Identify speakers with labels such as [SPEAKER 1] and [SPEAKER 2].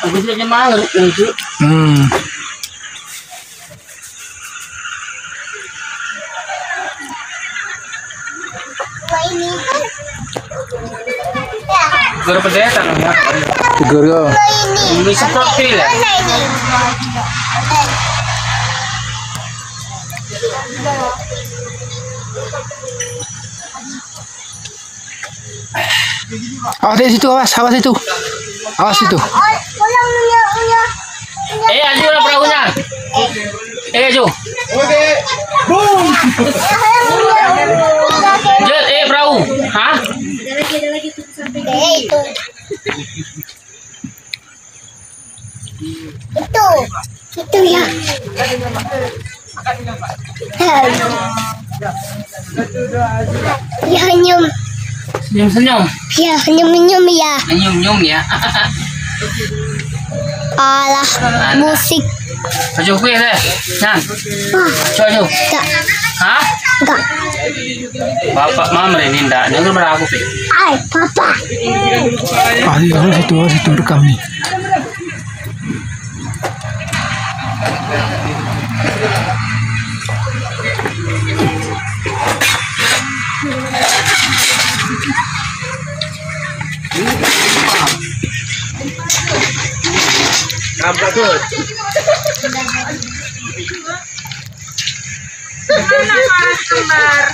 [SPEAKER 1] Aku saja malu itu. Guru pendeta kan ya?
[SPEAKER 2] Guru.
[SPEAKER 1] Ini seperti ya.
[SPEAKER 2] Awas di situ, awas itu. Awas itu.
[SPEAKER 1] Aju lah perahunya. Aju. Jet, perahu. Hah?
[SPEAKER 3] Itu ya. Ya nyum.
[SPEAKER 1] Senyum-senyum.
[SPEAKER 3] Ya nyum ya.
[SPEAKER 1] Senyum-senyum ya.
[SPEAKER 3] Alah musik.
[SPEAKER 1] Aju kuih deh. Nan. Aju.
[SPEAKER 3] Enggak.
[SPEAKER 1] Hah?
[SPEAKER 3] Enggak.
[SPEAKER 1] Bapak mama ini ndak dengar beraku sih.
[SPEAKER 3] Ay, papa.
[SPEAKER 2] Awas itu rekam nih.
[SPEAKER 1] Nampak tuh. Kembar.